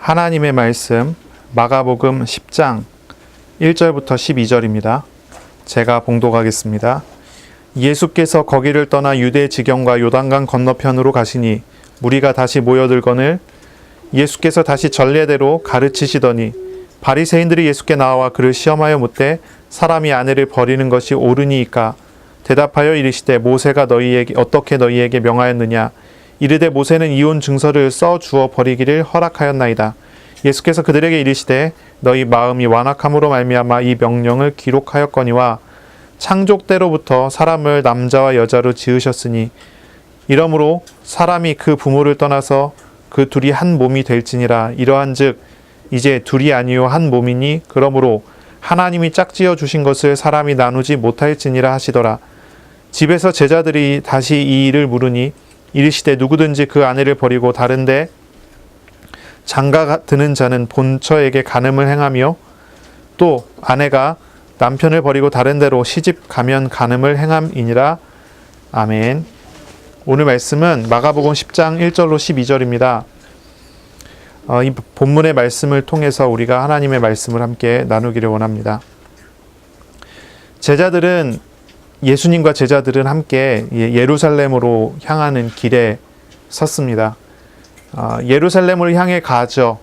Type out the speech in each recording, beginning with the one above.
하나님의 말씀 마가복음 10장 1절부터 12절입니다. 제가 봉독하겠습니다. 예수께서 거기를 떠나 유대 지경과 요단강 건너편으로 가시니 무리가 다시 모여들거늘 예수께서 다시 전례대로 가르치시더니 바리새인들이 예수께 나와 그를 시험하여 묻되 사람이 아내를 버리는 것이 옳으니이까 대답하여 이르시되 모세가 너희에게 어떻게 너희에게 명하였느냐 이르되 모세는 이혼 증서를 써 주어 버리기를 허락하였나이다. 예수께서 그들에게 이르시되 너희 마음이 완악함으로 말미암아 이 명령을 기록하였거니와 창조 때로부터 사람을 남자와 여자로 지으셨으니 이러므로 사람이 그 부모를 떠나서 그 둘이 한 몸이 될지니라. 이러한즉 이제 둘이 아니요 한 몸이니 그러므로 하나님이 짝지어 주신 것을 사람이 나누지 못할지니라 하시더라. 집에서 제자들이 다시 이 일을 물으니 이르시되 누구든지 그 아내를 버리고 다른데 장가 드는 자는 본처에게 간음을 행하며 또 아내가 남편을 버리고 다른 데로 시집 가면 간음을 행함이니라. 아멘. 오늘 말씀은 마가복음 10장 1절로 12절입니다. 이 본문의 말씀을 통해서 우리가 하나님의 말씀을 함께 나누기를 원합니다. 예수님과 제자들은 함께 예루살렘으로 향하는 길에 섰습니다. 예루살렘을 향해 가죠.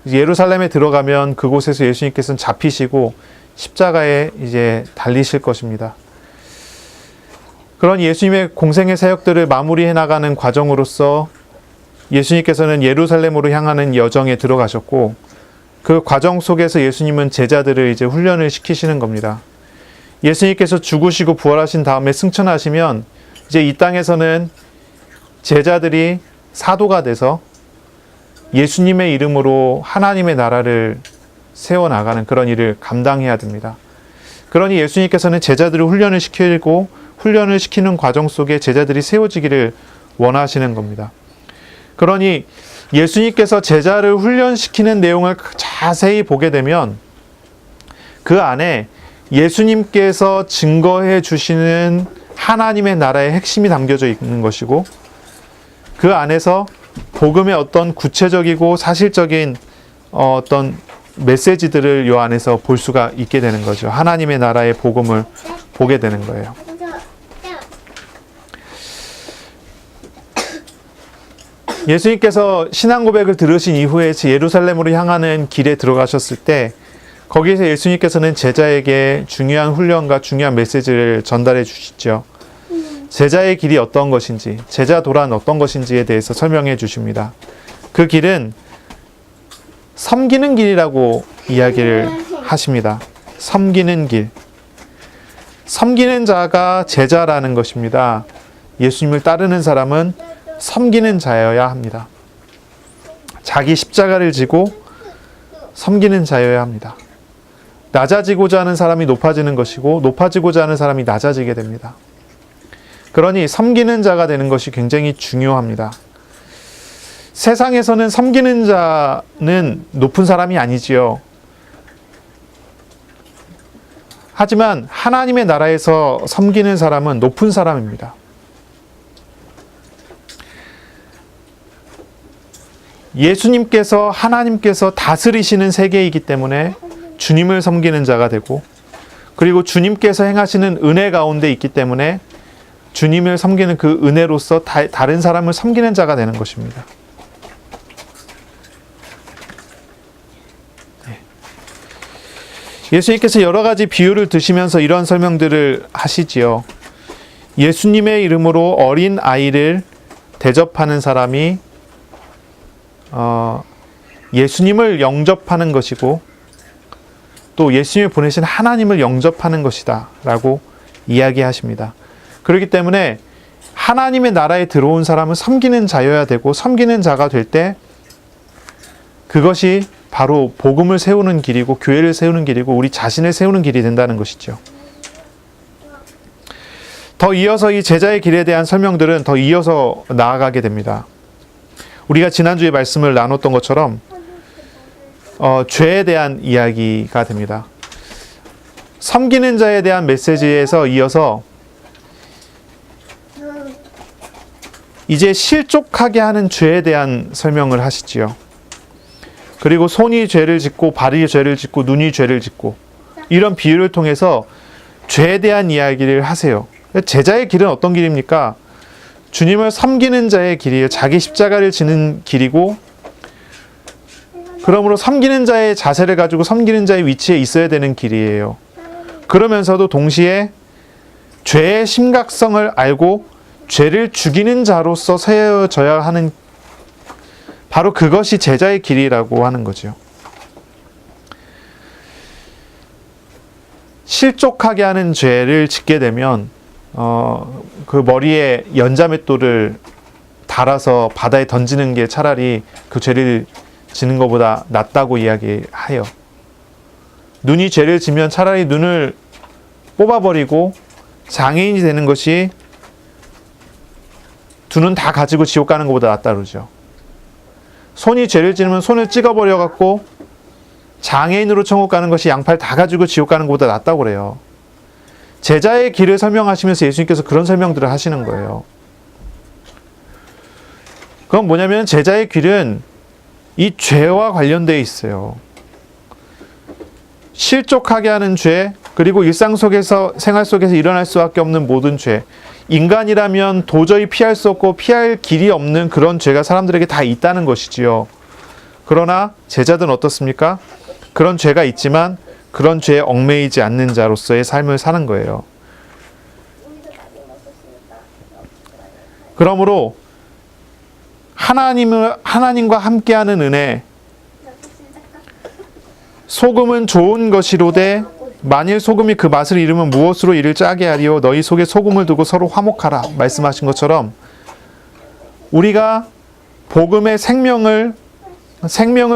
예루살렘에 들어가면 그곳에서 예수님께서는 잡히시고 십자가에 이제 달리실 것입니다. 그런 예수님의 공생의 사역들을 마무리해 나가는 과정으로서 예수님께서는 예루살렘으로 향하는 여정에 들어가셨고 그 과정 속에서 예수님은 제자들을 이제 훈련을 시키시는 겁니다. 예수님께서 죽으시고 부활하신 다음에 승천하시면 이제 이 땅에서는 제자들이 사도가 돼서 예수님의 이름으로 하나님의 나라를 세워나가는 그런 일을 감당해야 됩니다. 그러니 예수님께서는 제자들을 훈련을 시키고 훈련을 시키는 과정 속에 제자들이 세워지기를 원하시는 겁니다. 그러니 예수님께서 제자를 훈련시키는 내용을 자세히 보게 되면 그 안에 예수님께서 증거해 주시는 하나님의 나라의 핵심이 담겨져 있는 것이고 그 안에서 복음의 어떤 구체적이고 사실적인 어떤 메시지들을 이 안에서 볼 수가 있게 되는 거죠. 하나님의 나라의 복음을 보게 되는 거예요. 예수님께서 신앙 고백을 들으신 이후에 예루살렘으로 향하는 길에 들어가셨을 때 거기에서 예수님께서는 제자에게 중요한 훈련과 중요한 메시지를 전달해 주시죠. 제자의 길이 어떤 것인지, 제자 도란 어떤 것인지에 대해서 설명해 주십니다. 그 길은 섬기는 길이라고 이야기를 하십니다. 섬기는 길. 섬기는 자가 제자라는 것입니다. 예수님을 따르는 사람은 섬기는 자여야 합니다. 자기 십자가를 지고 섬기는 자여야 합니다. 낮아지고자 하는 사람이 높아지는 것이고 높아지고자 하는 사람이 낮아지게 됩니다. 그러니 섬기는 자가 되는 것이 굉장히 중요합니다. 세상에서는 섬기는 자는 높은 사람이 아니지요. 하지만 하나님의 나라에서 섬기는 사람은 높은 사람입니다. 예수님께서 하나님께서 다스리시는 세계이기 때문에 주님을 섬기는 자가 되고 그리고 주님께서 행하시는 은혜 가운데 있기 때문에 주님을 섬기는 그 은혜로서 다른 사람을 섬기는 자가 되는 것입니다. 예수님께서 여러 가지 비유를 드시면서 이런 설명들을 하시지요. 예수님의 이름으로 어린 아이를 대접하는 사람이 예수님을 영접하는 것이고 또 예수님이 보내신 하나님을 영접하는 것이다 라고 이야기하십니다. 그렇기 때문에 하나님의 나라에 들어온 사람은 섬기는 자여야 되고 섬기는 자가 될 때 그것이 바로 복음을 세우는 길이고 교회를 세우는 길이고 우리 자신을 세우는 길이 된다는 것이죠. 더 이어서 이 제자의 길에 대한 설명들은 더 이어서 나아가게 됩니다. 우리가 지난주에 말씀을 나눴던 것처럼 죄에 대한 이야기가 됩니다. 섬기는 자에 대한 메시지에서 이어서 이제 실족하게 하는 죄에 대한 설명을 하시지요. 그리고 손이 죄를 짓고 발이 죄를 짓고 눈이 죄를 짓고, 이런 비유를 통해서 죄에 대한 이야기를 하세요. 제자의 길은 어떤 길입니까? 주님을 섬기는 자의 길이에요. 자기 십자가를 지는 길이고, 그러므로 섬기는 자의 자세를 가지고 섬기는 자의 위치에 있어야 되는 길이에요. 그러면서도 동시에 죄의 심각성을 알고 죄를 죽이는 자로서 세워져야 하는, 바로 그것이 제자의 길이라고 하는 거죠. 실족하게 하는 죄를 짓게 되면 그 머리에 연자맷돌을 달아서 바다에 던지는 게 차라리 그 죄를 지는 것보다 낫다고 이야기해요. 눈이 죄를 지면 차라리 눈을 뽑아버리고 장애인이 되는 것이 두 눈 다 가지고 지옥 가는 것보다 낫다 그러죠. 손이 죄를 지으면 손을 찍어버려 갖고 장애인으로 천국 가는 것이 양팔 다 가지고 지옥 가는 것보다 낫다고 그래요. 제자의 길을 설명하시면서 예수님께서 그런 설명들을 하시는 거예요. 그건 뭐냐면 제자의 길은 이 죄와 관련되어 있어요. 실족하게 하는 죄, 그리고 일상 속에서, 생활 속에서 일어날 수밖에 없는 모든 죄. 인간이라면 도저히 피할 수 없고 피할 길이 없는 그런 죄가 사람들에게 다 있다는 것이지요. 그러나 제자들은 어떻습니까? 그런 죄가 있지만 그런 죄에 얽매이지 않는 자로서의 삶을 사는 거예요. 그러므로 하나님과 함께하는 은혜, 소금은 좋은 것이로되 만일 소금이 그 맛을 잃으면 무엇으로 이를 짜게 하리요? 너희 속에 소금을 두고 서로 화목하라 말씀하신 것처럼, 우리가 복음의 생명을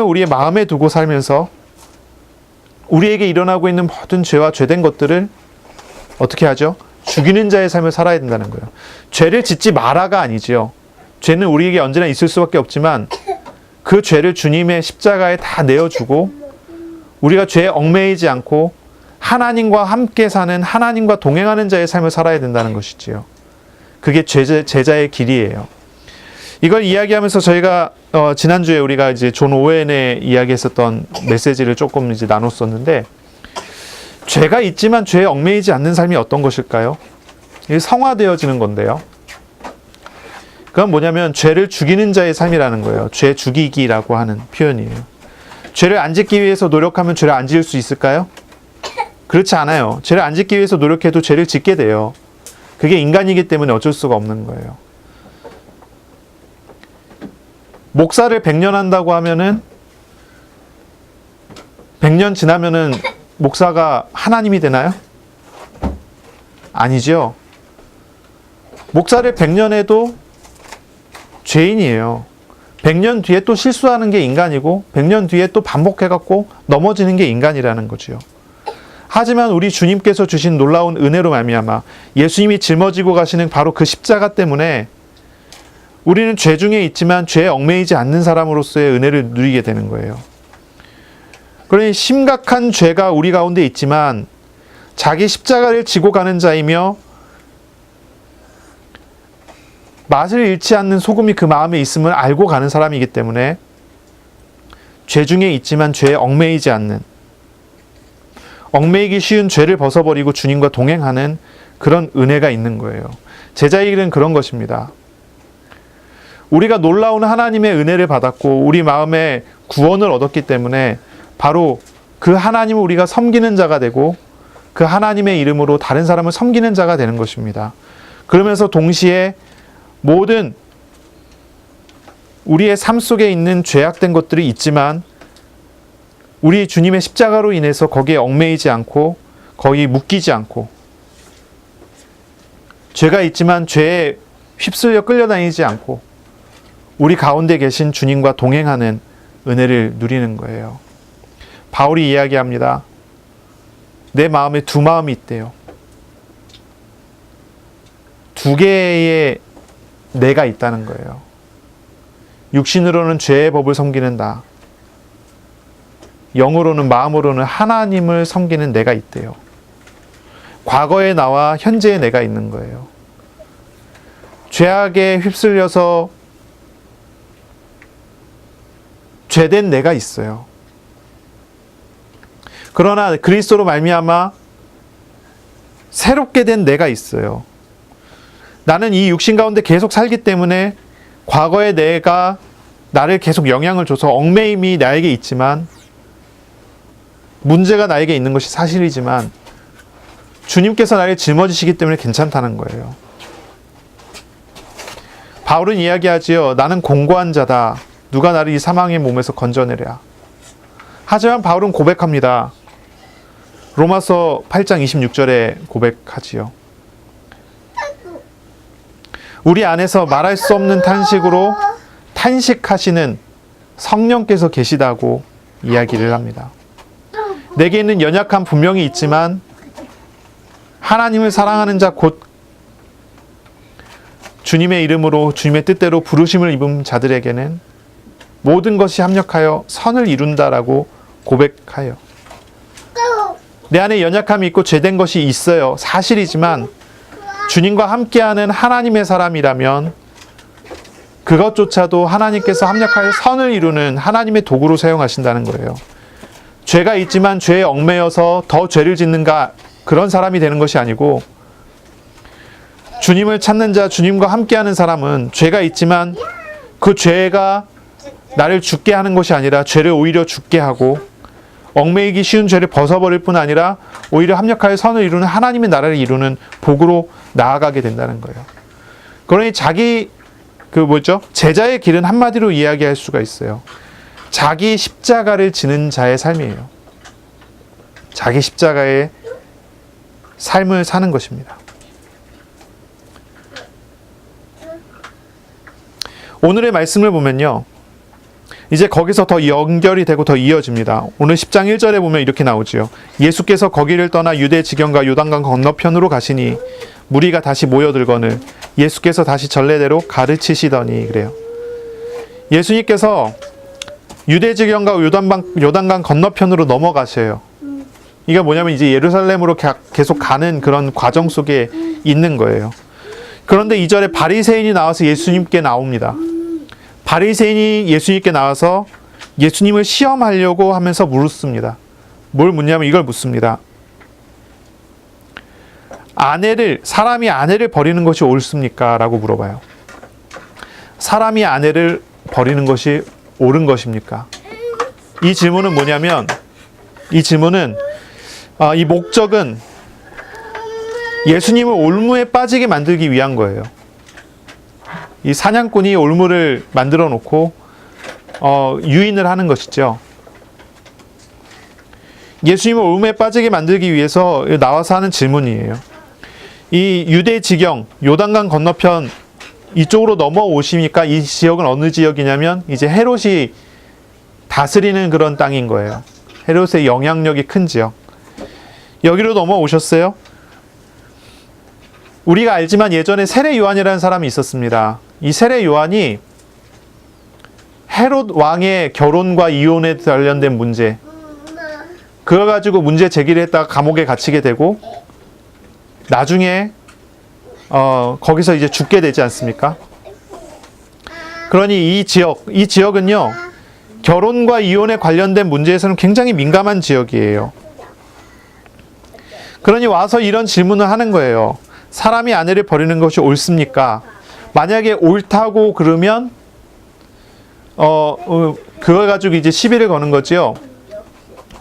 우리의 마음에 두고 살면서 우리에게 일어나고 있는 모든 죄와 죄된 것들을 어떻게 하죠? 죽이는 자의 삶을 살아야 된다는 거예요. 죄를 짓지 마라가 아니지요. 죄는 우리에게 언제나 있을 수밖에 없지만 그 죄를 주님의 십자가에 다 내어주고 우리가 죄에 얽매이지 않고 하나님과 함께 사는, 하나님과 동행하는 자의 삶을 살아야 된다는 것이지요. 그게 제자의 길이에요. 이걸 이야기하면서 저희가 지난주에 우리가 이제 존 오웬의 이야기했었던 메시지를 조금 이제 나눴었는데, 죄가 있지만 죄에 얽매이지 않는 삶이 어떤 것일까요? 이게 성화되어지는 건데요. 그건 뭐냐면 죄를 죽이는 자의 삶이라는 거예요. 죄 죽이기라고 하는 표현이에요. 죄를 안 짓기 위해서 노력하면 죄를 안 지을 수 있을까요? 그렇지 않아요. 죄를 안 짓기 위해서 노력해도 죄를 짓게 돼요. 그게 인간이기 때문에 어쩔 수가 없는 거예요. 목사를 100년 한다고 하면은 100년 지나면은 목사가 하나님이 되나요? 아니죠. 목사를 100년 해도 죄인이에요. 100년 뒤에 또 실수하는 게 인간이고 100년 뒤에 또 반복해갖고 넘어지는 게 인간이라는 거죠. 하지만 우리 주님께서 주신 놀라운 은혜로 말미암아 예수님이 짊어지고 가시는 바로 그 십자가 때문에 우리는 죄 중에 있지만 죄에 얽매이지 않는 사람으로서의 은혜를 누리게 되는 거예요. 그러니 심각한 죄가 우리 가운데 있지만 자기 십자가를 지고 가는 자이며 맛을 잃지 않는 소금이 그 마음에 있음을 알고 가는 사람이기 때문에 죄 중에 있지만 죄에 얽매이지 않는, 얽매이기 쉬운 죄를 벗어버리고 주님과 동행하는 그런 은혜가 있는 거예요. 제자의 길은 그런 것입니다. 우리가 놀라운 하나님의 은혜를 받았고 우리 마음에 구원을 얻었기 때문에 바로 그 하나님을 우리가 섬기는 자가 되고 그 하나님의 이름으로 다른 사람을 섬기는 자가 되는 것입니다. 그러면서 동시에 모든 우리의 삶 속에 있는 죄악된 것들이 있지만 우리 주님의 십자가로 인해서 거기에 얽매이지 않고 거기 묶이지 않고, 죄가 있지만 죄에 휩쓸려 끌려다니지 않고 우리 가운데 계신 주님과 동행하는 은혜를 누리는 거예요. 바울이 이야기합니다. 내 마음에 두 마음이 있대요. 두 개의 내가 있다는 거예요. 육신으로는 죄의 법을 섬기는 나, 영으로는, 마음으로는 하나님을 섬기는 내가 있대요. 과거의 나와 현재의 내가 있는 거예요. 죄악에 휩쓸려서 죄된 내가 있어요. 그러나 그리스도로 말미암아 새롭게 된 내가 있어요. 나는 이 육신 가운데 계속 살기 때문에 과거의 내가 나를 계속 영향을 줘서 얽매임이 나에게 있지만, 문제가 나에게 있는 것이 사실이지만 주님께서 나를 짊어지시기 때문에 괜찮다는 거예요. 바울은 이야기하지요. 나는 공고한 자다. 누가 나를 이 사망의 몸에서 건져내랴. 하지만 바울은 고백합니다. 로마서 8장 26절에 고백하지요. 우리 안에서 말할 수 없는 탄식으로 탄식하시는 성령께서 계시다고 이야기를 합니다. 내게 있는 연약함 분명히 있지만 하나님을 사랑하는 자 곧 주님의 이름으로 주님의 뜻대로 부르심을 입은 자들에게는 모든 것이 합력하여 선을 이룬다라고 고백하여, 내 안에 연약함이 있고 죄된 것이 있어요. 사실이지만 주님과 함께하는 하나님의 사람이라면 그것조차도 하나님께서 합력하여 선을 이루는 하나님의 도구로 사용하신다는 거예요. 죄가 있지만 죄에 얽매여서 더 죄를 짓는가, 그런 사람이 되는 것이 아니고, 주님을 찾는 자, 주님과 함께하는 사람은 죄가 있지만 그 죄가 나를 죽게 하는 것이 아니라 죄를 오히려 죽게 하고, 얽매이기 쉬운 죄를 벗어버릴 뿐 아니라 오히려 합력하여 선을 이루는 하나님의 나라를 이루는 복으로 나아가게 된다는 거예요. 그러니 자기 제자의 길은 한마디로 이야기할 수가 있어요. 자기 십자가를 지는 자의 삶이에요. 자기 십자가의 삶을 사는 것입니다. 오늘의 말씀을 보면요, 이제 거기서 더 연결이 되고 더 이어집니다. 오늘 10장 1절에 보면 이렇게 나오지요. 예수께서 거기를 떠나 유대 지경과 요단강 건너편으로 가시니 무리가 다시 모여들거늘 예수께서 다시 전례대로 가르치시더니, 그래요. 예수님께서 유대 지경과 요단강 건너편으로 넘어가셔요. 이게 뭐냐면 이제 예루살렘으로 계속 가는 그런 과정 속에 있는 거예요. 그런데 2절에 바리새인이 나와서 예수님께 나옵니다. 바리새인이 예수님께 나와서 예수님을 시험하려고 하면서 물었습니다. 뭘 묻냐면 이걸 묻습니다. 사람이 아내를 버리는 것이 옳습니까? 라고 물어봐요. 사람이 아내를 버리는 것이 옳은 것입니까? 이 질문은 뭐냐면, 이 목적은 예수님을 올무에 빠지게 만들기 위한 거예요. 이 사냥꾼이 올무를 만들어 놓고 유인을 하는 것이죠. 예수님을 올무에 빠지게 만들기 위해서 나와서 하는 질문이에요. 이 유대 지경, 요단강 건너편 이쪽으로 넘어오십니까? 이 지역은 어느 지역이냐면 이제 헤롯이 다스리는 그런 땅인 거예요. 헤롯의 영향력이 큰 지역. 여기로 넘어오셨어요? 우리가 알지만 예전에 세례 요한이라는 사람이 있었습니다. 이 세례 요한이 헤롯 왕의 결혼과 이혼에 관련된 문제, 그걸 가지고 문제 제기를 했다가 감옥에 갇히게 되고 나중에 거기서 이제 죽게 되지 않습니까? 그러니 이 지역은요, 결혼과 이혼에 관련된 문제에서는 굉장히 민감한 지역이에요. 그러니 와서 이런 질문을 하는 거예요. 사람이 아내를 버리는 것이 옳습니까? 만약에 옳다고 그러면 그걸 가지고 이제 시비를 거는 거지요.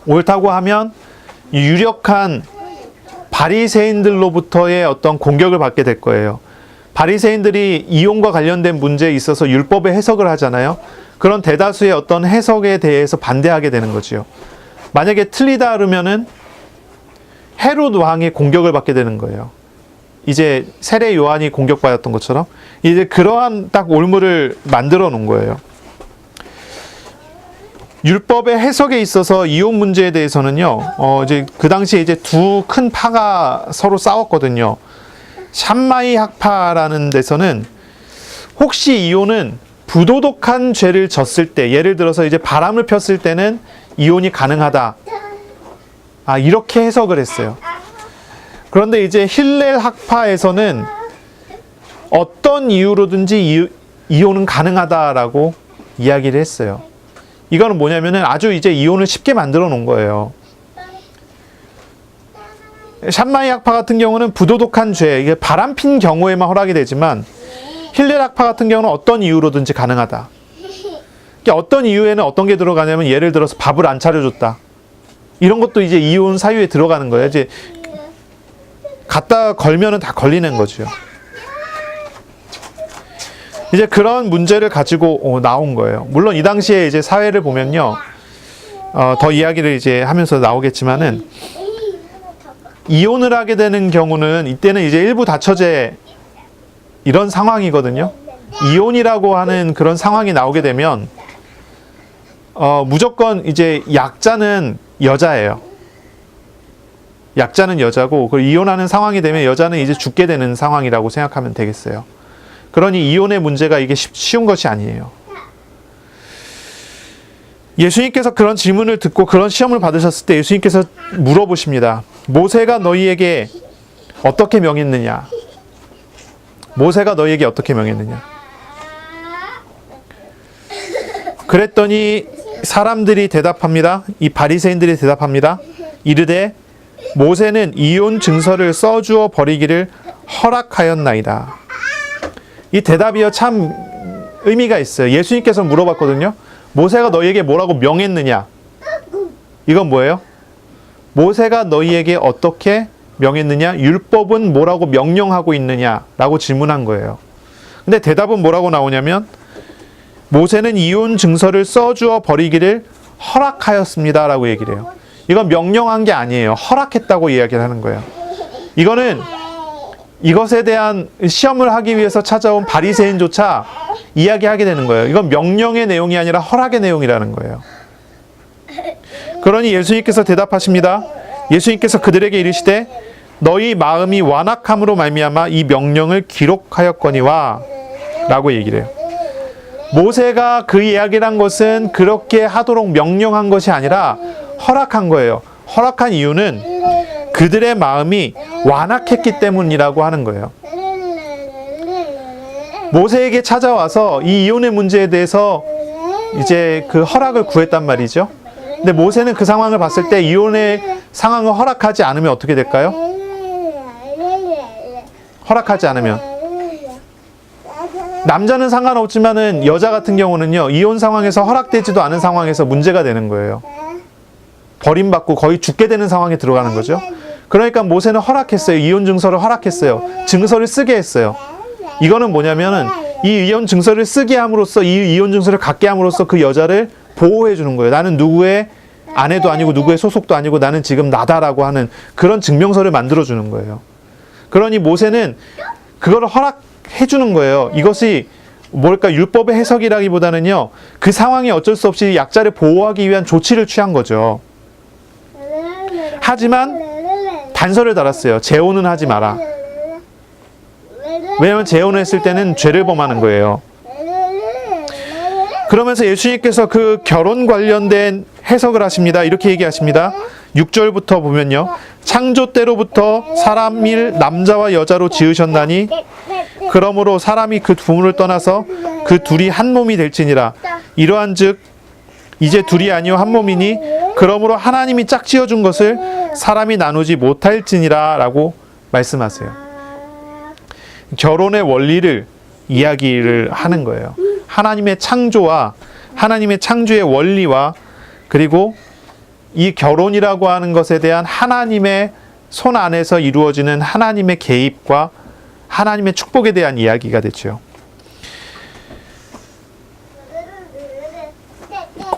옳다고 하면 유력한 바리새인들로부터의 어떤 공격을 받게 될 거예요. 바리새인들이 이혼과 관련된 문제에 있어서 율법의 해석을 하잖아요. 그런 대다수의 어떤 해석에 대해서 반대하게 되는 거지요. 만약에 틀리다 그러면은 헤롯 왕의 공격을 받게 되는 거예요. 이제 세례 요한이 공격받았던 것처럼 이제 그러한 딱 올무를 만들어 놓은 거예요. 율법의 해석에 있어서 이혼 문제에 대해서는요, 이제 그 당시에 이제 두 큰 파가 서로 싸웠거든요. 샴마이 학파라는 데서는 혹시 이혼은 부도덕한 죄를 졌을 때, 예를 들어서 이제 바람을 폈을 때는 이혼이 가능하다. 이렇게 해석을 했어요. 그런데 이제 힐렐 학파에서는 어떤 이유로든지 이혼은 가능하다라고 이야기를 했어요. 이거는 뭐냐면은 아주 이제 이혼을 쉽게 만들어 놓은 거예요. 샴마이 학파 같은 경우는 부도덕한 죄, 이게 바람핀 경우에만 허락이 되지만 힐렐 학파 같은 경우는 어떤 이유로든지 가능하다. 어떤 이유에는 어떤 게 들어가냐면 예를 들어서 밥을 안 차려줬다. 이런 것도 이제 이혼 사유에 들어가는 거예요. 이제 갖다 걸면은 다 걸리는 거죠. 이제 그런 문제를 가지고 나온 거예요. 물론 이 당시에 이제 사회를 보면요, 더 이야기를 이제 하면서 나오겠지만은 이혼을 하게 되는 경우는 이때는 이제 일부 다처제 이런 상황이거든요. 이혼이라고 하는 그런 상황이 나오게 되면 무조건 이제 약자는 여자예요. 약자는 여자고, 그리고 이혼하는 상황이 되면 여자는 이제 죽게 되는 상황이라고 생각하면 되겠어요. 그러니 이혼의 문제가 이게 쉬운 것이 아니에요. 예수님께서 그런 질문을 듣고 그런 시험을 받으셨을 때 예수님께서 물어보십니다. 모세가 너희에게 어떻게 명했느냐? 모세가 너희에게 어떻게 명했느냐? 그랬더니 사람들이 대답합니다. 이 바리새인들이 대답합니다. 이르되 모세는 이혼 증서를 써주어 버리기를 허락하였나이다. 이 대답이요 참 의미가 있어요. 예수님께서 물어봤거든요. 모세가 너희에게 뭐라고 명했느냐? 이건 뭐예요? 모세가 너희에게 어떻게 명했느냐? 율법은 뭐라고 명령하고 있느냐? 라고 질문한 거예요. 근데 대답은 뭐라고 나오냐면 모세는 이혼 증서를 써주어 버리기를 허락하였습니다. 라고 얘기를 해요. 이건 명령한 게 아니에요. 허락했다고 이야기를 하는 거예요. 이거는 이것에 대한 시험을 하기 위해서 찾아온 바리새인조차 이야기하게 되는 거예요. 이건 명령의 내용이 아니라 허락의 내용이라는 거예요. 그러니 예수님께서 대답하십니다. 예수님께서 그들에게 이르시되 너희 마음이 완악함으로 말미암아 이 명령을 기록하였거니와 라고 얘기를 해요. 모세가 그 이야기를 한 것은 그렇게 하도록 명령한 것이 아니라 허락한 거예요. 허락한 이유는 그들의 마음이 완악했기 때문이라고 하는 거예요. 모세에게 찾아와서 이 이혼의 문제에 대해서 이제 그 허락을 구했단 말이죠. 근데 모세는 그 상황을 봤을 때 이혼의 상황을 허락하지 않으면 어떻게 될까요? 허락하지 않으면 남자는 상관없지만은 여자 같은 경우는요, 이혼 상황에서 허락되지도 않은 상황에서 문제가 되는 거예요. 버림받고 거의 죽게 되는 상황에 들어가는 거죠. 그러니까 모세는 허락했어요. 이혼 증서를 허락했어요. 증서를 쓰게 했어요. 이거는 뭐냐면은 이 이혼 증서를 쓰게 함으로써, 이 이혼 증서를 갖게 함으로써 그 여자를 보호해 주는 거예요. 나는 누구의 아내도 아니고 누구의 소속도 아니고 나는 지금 나다라고 하는 그런 증명서를 만들어 주는 거예요. 그러니 모세는 그거를 허락해 주는 거예요. 이것이 뭘까, 율법의 해석이라기보다는요, 그 상황에 어쩔 수 없이 약자를 보호하기 위한 조치를 취한 거죠. 하지만 단서를 달았어요. 재혼은 하지 마라. 왜냐하면 재혼을 했을 때는 죄를 범하는 거예요. 그러면서 예수님께서 그 결혼 관련된 해석을 하십니다. 이렇게 얘기하십니다. 6절부터 보면요. 창조 때로부터 사람을 남자와 여자로 지으셨나니 그러므로 사람이 그 부모를 떠나서 그 둘이 한 몸이 될지니라. 이러한즉 이제 둘이 아니요 한 몸이니 그러므로 하나님이 짝지어 준 것을 사람이 나누지 못할지니라 라고 말씀하세요. 결혼의 원리를 이야기를 하는 거예요. 하나님의 창조와 하나님의 창조의 원리와 그리고 이 결혼이라고 하는 것에 대한 하나님의 손 안에서 이루어지는 하나님의 개입과 하나님의 축복에 대한 이야기가 되죠.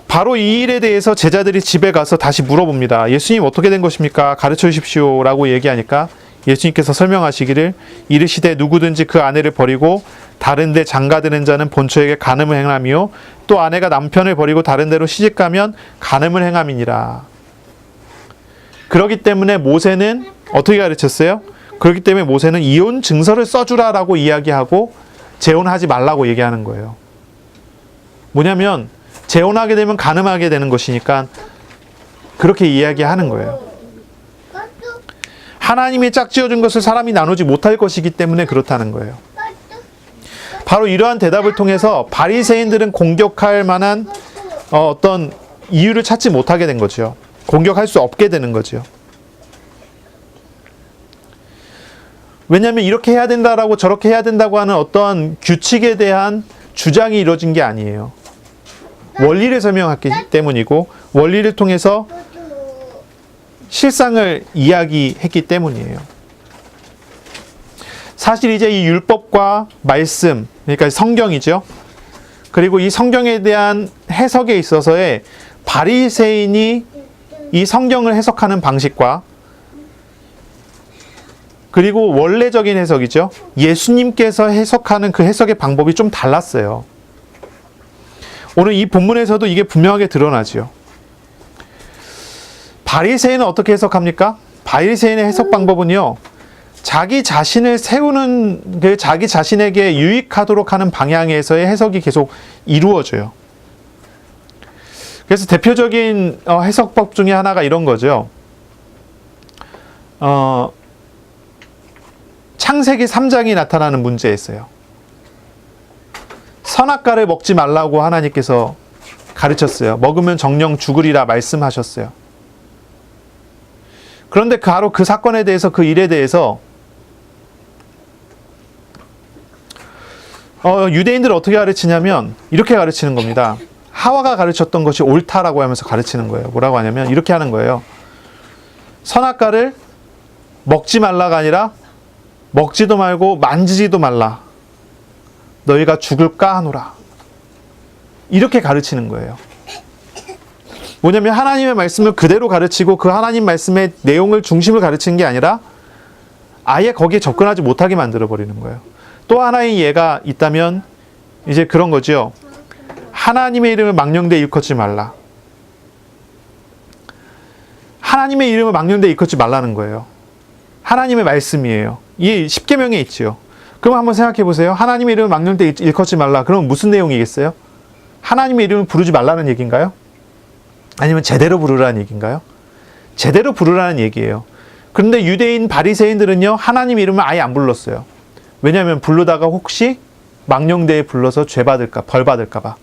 바로 이 일에 대해서 제자들이 집에 가서 다시 물어봅니다. 예수님 어떻게 된 것입니까? 가르쳐 주십시오 라고 얘기하니까 예수님께서 설명하시기를 이르시되 누구든지 그 아내를 버리고 다른 데 장가드는 자는 본처에게 간음을 행하며 또 아내가 남편을 버리고 다른 데로 시집가면 간음을 행함이니라. 그렇기 때문에 모세는 어떻게 가르쳤어요? 그렇기 때문에 모세는 이혼 증서를 써주라라고 이야기하고 재혼하지 말라고 얘기하는 거예요. 뭐냐면 재혼하게 되면 간음하게 되는 것이니까 그렇게 이야기하는 거예요. 하나님이 짝지어준 것을 사람이 나누지 못할 것이기 때문에 그렇다는 거예요. 바로 이러한 대답을 통해서 바리새인들은 공격할 만한 어떤 이유를 찾지 못하게 된 거죠. 공격할 수 없게 되는 거죠. 왜냐하면 이렇게 해야 된다라고 저렇게 해야 된다고 하는 어떠한 규칙에 대한 주장이 이루어진 게 아니에요. 원리를 설명했기 때문이고 원리를 통해서 실상을 이야기했기 때문이에요. 사실 이제 이 율법과 말씀, 그러니까 성경이죠. 그리고 이 성경에 대한 해석에 있어서의 바리새인이 이 성경을 해석하는 방식과 그리고 원래적인 해석이죠. 예수님께서 해석하는 그 해석의 방법이 좀 달랐어요. 오늘 이 본문에서도 이게 분명하게 드러나죠. 바리새인은 어떻게 해석합니까? 바리새인의 해석 방법은요. 자기 자신을 세우는, 자기 자신에게 유익하도록 하는 방향에서의 해석이 계속 이루어져요. 그래서 대표적인 해석법 중에 하나가 이런 거죠. 창세기 3장이 나타나는 문제였어요. 선악과를 먹지 말라고 하나님께서 가르쳤어요. 먹으면 정령 죽으리라 말씀하셨어요. 그런데 바로 그 사건에 대해서, 그 일에 대해서 유대인들은 어떻게 가르치냐면 이렇게 가르치는 겁니다. 하와가 가르쳤던 것이 옳다라고 하면서 가르치는 거예요. 뭐라고 하냐면 이렇게 하는 거예요. 선악과를 먹지 말라가 아니라 먹지도 말고 만지지도 말라. 너희가 죽을까 하노라. 이렇게 가르치는 거예요. 뭐냐면 하나님의 말씀을 그대로 가르치고 그 하나님 말씀의 내용을 중심을 가르치는 게 아니라 아예 거기에 접근하지 못하게 만들어버리는 거예요. 또 하나의 예가 있다면 이제 그런 거죠. 하나님의 이름을 망령되이 일컫지 말라. 하나님의 이름을 망령되이 일컫지 말라는 거예요. 하나님의 말씀이에요. 이게 10계명에 있죠. 그럼 한번 생각해 보세요. 하나님의 이름을 망령되이 일컫지 말라. 그럼 무슨 내용이겠어요? 하나님의 이름을 부르지 말라는 얘기인가요? 아니면 제대로 부르라는 얘기인가요? 제대로 부르라는 얘기예요. 그런데 유대인 바리새인들은요. 하나님 이름을 아예 안 불렀어요. 왜냐하면 부르다가 혹시 망령되이 불러서 죄 받을까, 벌 받을까 봐.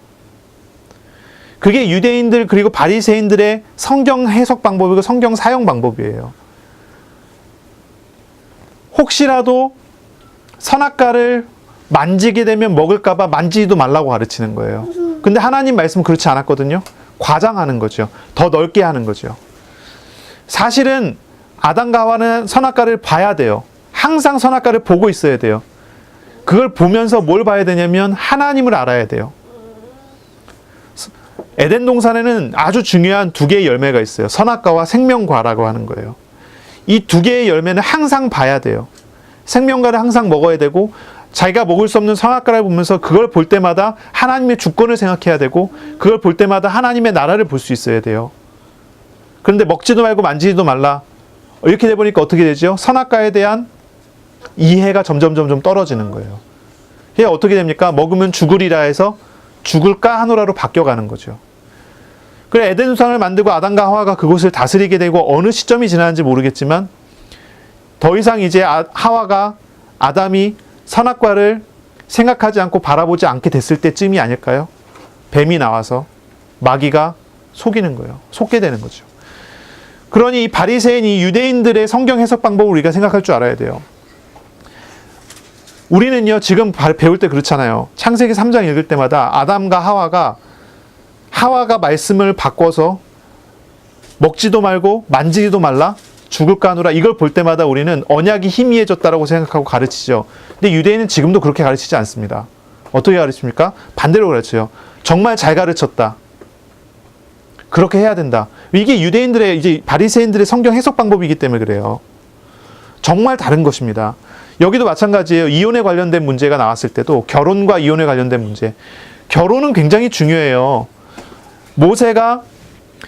그게 유대인들 그리고 바리새인들의 성경 해석 방법이고 성경 사용 방법이에요. 혹시라도 선악과를 만지게 되면 먹을까 봐 만지지도 말라고 가르치는 거예요. 근데 하나님 말씀은 그렇지 않았거든요. 과장하는 거죠. 더 넓게 하는 거죠. 사실은 아담과 하와는 선악과를 봐야 돼요. 항상 선악과를 보고 있어야 돼요. 그걸 보면서 뭘 봐야 되냐면 하나님을 알아야 돼요. 에덴 동산에는 아주 중요한 두 개의 열매가 있어요. 선악과와 생명과라고 하는 거예요. 이 두 개의 열매는 항상 봐야 돼요. 생명과를 항상 먹어야 되고 자기가 먹을 수 없는 선악과를 보면서 그걸 볼 때마다 하나님의 주권을 생각해야 되고 그걸 볼 때마다 하나님의 나라를 볼 수 있어야 돼요. 그런데 먹지도 말고 만지지도 말라. 이렇게 돼 보니까 어떻게 되죠? 선악과에 대한 이해가 점점 떨어지는 거예요. 이게 어떻게 됩니까? 먹으면 죽으리라 해서 죽을까 하노라로 바뀌어가는 거죠. 그래 에덴 우상을 만들고 아담과 하와가 그곳을 다스리게 되고 어느 시점이 지나는지 모르겠지만 더 이상 이제 하와가 아담이 선악과를 생각하지 않고 바라보지 않게 됐을 때쯤이 아닐까요? 뱀이 나와서 마귀가 속이는 거예요. 속게 되는 거죠. 그러니 이 바리새인 이 유대인들의 성경 해석 방법을 우리가 생각할 줄 알아야 돼요. 우리는요 지금 배울 때 그렇잖아요. 창세기 3장 읽을 때마다 아담과 하와가 말씀을 바꿔서 먹지도 말고 만지지도 말라 죽을까 하노라 이걸 볼 때마다 우리는 언약이 희미해졌다라고 생각하고 가르치죠. 근데 유대인은 지금도 그렇게 가르치지 않습니다. 어떻게 가르칩니까? 반대로 가르쳐요. 정말 잘 가르쳤다. 그렇게 해야 된다. 이게 유대인들의 이제 바리새인들의 성경 해석 방법이기 때문에 그래요. 정말 다른 것입니다. 여기도 마찬가지예요. 이혼에 관련된 문제가 나왔을 때도 결혼과 이혼에 관련된 문제. 결혼은 굉장히 중요해요. 모세가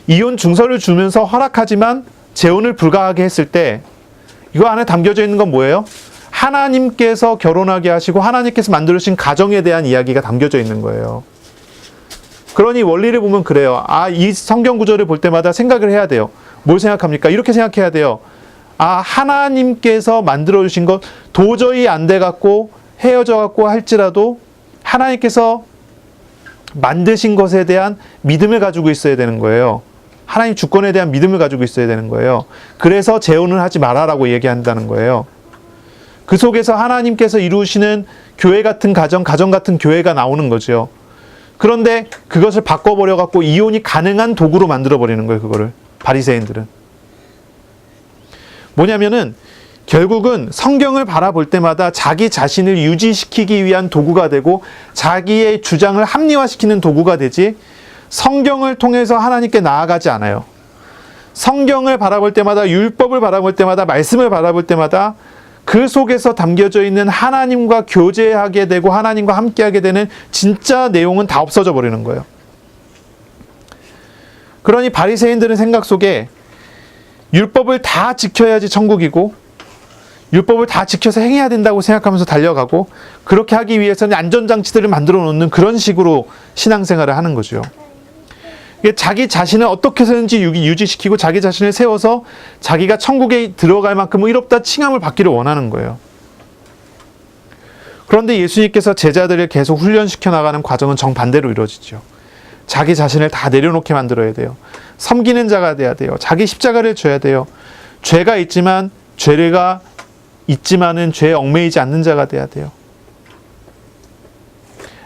이혼 증서를 주면서 허락하지만 재혼을 불가하게 했을 때 이거 안에 담겨져 있는 건 뭐예요? 하나님께서 결혼하게 하시고 하나님께서 만들어주신 가정에 대한 이야기가 담겨져 있는 거예요. 그러니 원리를 보면 그래요. 이 성경 구절을 볼 때마다 생각을 해야 돼요. 뭘 생각합니까? 이렇게 생각해야 돼요. 하나님께서 만들어주신 것 도저히 안 돼갖고 헤어져갖고 할지라도 하나님께서 만드신 것에 대한 믿음을 가지고 있어야 되는 거예요. 하나님 주권에 대한 믿음을 가지고 있어야 되는 거예요. 그래서 재혼을 하지 마라라고 얘기한다는 거예요. 그 속에서 하나님께서 이루시는 교회 같은 가정 같은 교회가 나오는 거죠. 그런데 그것을 바꿔버려 갖고 이혼이 가능한 도구로 만들어 버리는 거예요. 그거를 바리새인들은 뭐냐면은 결국은 성경을 바라볼 때마다 자기 자신을 유지시키기 위한 도구가 되고 자기의 주장을 합리화시키는 도구가 되지 성경을 통해서 하나님께 나아가지 않아요. 성경을 바라볼 때마다 율법을 바라볼 때마다 말씀을 바라볼 때마다 그 속에서 담겨져 있는 하나님과 교제하게 되고 하나님과 함께하게 되는 진짜 내용은 다 없어져 버리는 거예요. 그러니 바리새인들은 생각 속에 율법을 다 지켜야지 천국이고 율법을 다 지켜서 행해야 된다고 생각하면서 달려가고 그렇게 하기 위해서는 안전장치들을 만들어 놓는 그런 식으로 신앙생활을 하는 거죠. 자기 자신을 어떻게 해서든지 유지시키고 자기 자신을 세워서 자기가 천국에 들어갈 만큼 의롭다 칭함을 받기를 원하는 거예요. 그런데 예수님께서 제자들을 계속 훈련시켜 나가는 과정은 정반대로 이루어지죠. 자기 자신을 다 내려놓게 만들어야 돼요. 섬기는 자가 돼야 돼요. 자기 십자가를 져야 돼요. 죄가 있지만은 죄에 얽매이지 않는 자가 돼야 돼요.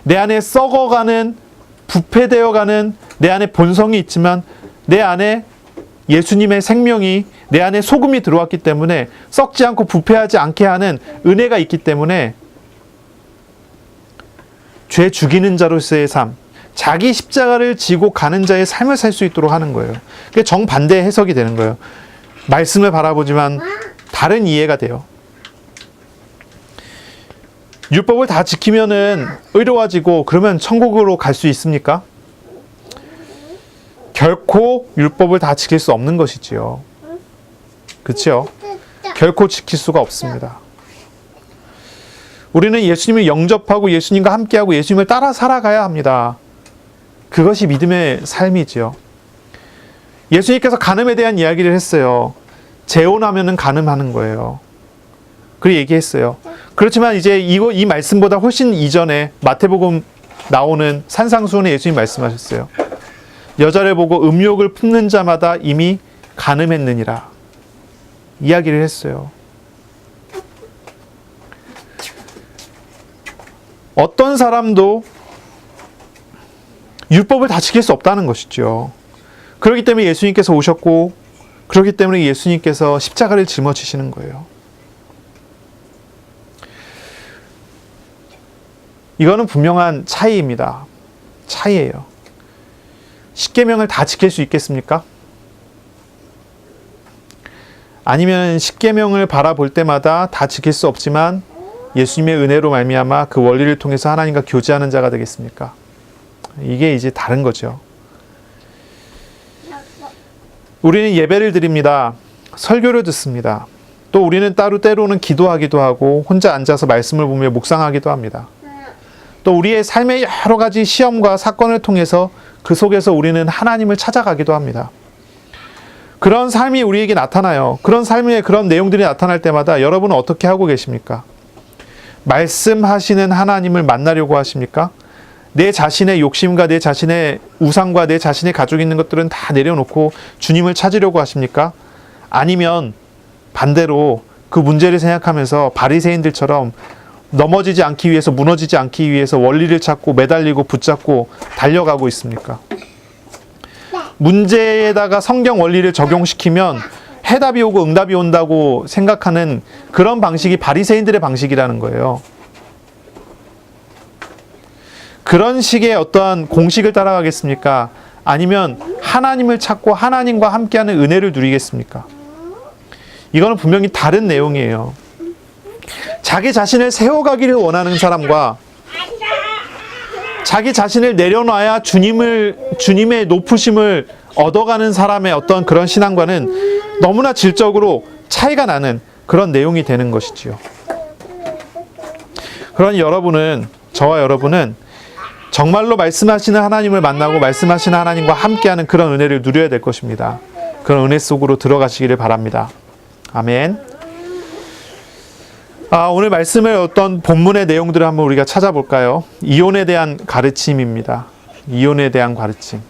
내 안에 썩어가는 부패되어가는 내 안에 본성이 있지만 내 안에 예수님의 생명이 내 안에 소금이 들어왔기 때문에 썩지 않고 부패하지 않게 하는 은혜가 있기 때문에 죄 죽이는 자로서의 삶, 자기 십자가를 지고 가는 자의 삶을 살 수 있도록 하는 거예요. 그게 정반대 해석이 되는 거예요. 말씀을 바라보지만 다른 이해가 돼요. 율법을 다 지키면은 의로워지고 그러면 천국으로 갈 수 있습니까? 결코 율법을 다 지킬 수 없는 것이지요. 그렇죠? 결코 지킬 수가 없습니다. 우리는 예수님을 영접하고 예수님과 함께하고 예수님을 따라 살아가야 합니다. 그것이 믿음의 삶이지요. 예수님께서 간음에 대한 이야기를 했어요. 재혼하면은 간음하는 거예요. 그렇게 얘기했어요. 그렇지만 이제 이 말씀보다 훨씬 이전에 마태복음 나오는 산상수훈에 예수님 말씀하셨어요. 여자를 보고 음욕을 품는 자마다 이미 간음했느니라. 이야기를 했어요. 어떤 사람도 율법을 다 지킬 수 없다는 것이죠. 그렇기 때문에 예수님께서 오셨고 그렇기 때문에 예수님께서 십자가를 짊어지시는 거예요. 이거는 분명한 차이입니다. 차이예요. 십계명을 다 지킬 수 있겠습니까? 아니면 십계명을 바라볼 때마다 다 지킬 수 없지만 예수님의 은혜로 말미암아 그 원리를 통해서 하나님과 교제하는 자가 되겠습니까? 이게 이제 다른 거죠. 우리는 예배를 드립니다. 설교를 듣습니다. 또 우리는 때로는 기도하기도 하고 혼자 앉아서 말씀을 보며 묵상하기도 합니다. 또 우리의 삶의 여러 가지 시험과 사건을 통해서 그 속에서 우리는 하나님을 찾아가기도 합니다. 그런 삶이 우리에게 나타나요. 그런 삶의 그런 내용들이 나타날 때마다 여러분은 어떻게 하고 계십니까? 말씀하시는 하나님을 만나려고 하십니까? 내 자신의 욕심과 내 자신의 우상과 내 자신의 가지고 있는 것들은 다 내려놓고 주님을 찾으려고 하십니까? 아니면 반대로 그 문제를 생각하면서 바리새인들처럼 넘어지지 않기 위해서, 무너지지 않기 위해서 원리를 찾고 매달리고 붙잡고 달려가고 있습니까? 문제에다가 성경 원리를 적용시키면 해답이 오고 응답이 온다고 생각하는 그런 방식이 바리새인들의 방식이라는 거예요. 그런 식의 어떠한 공식을 따라가겠습니까? 아니면 하나님을 찾고 하나님과 함께하는 은혜를 누리겠습니까? 이거는 분명히 다른 내용이에요. 자기 자신을 세워가기를 원하는 사람과 자기 자신을 내려놔야 주님의 높으심을 얻어가는 사람의 어떤 그런 신앙과는 너무나 질적으로 차이가 나는 그런 내용이 되는 것이지요. 그러니 저와 여러분은 정말로 말씀하시는 하나님을 만나고 말씀하시는 하나님과 함께하는 그런 은혜를 누려야 될 것입니다. 그런 은혜 속으로 들어가시기를 바랍니다. 아멘. 오늘 말씀의 어떤 본문의 내용들을 한번 우리가 찾아볼까요? 이혼에 대한 가르침입니다. 이혼에 대한 가르침.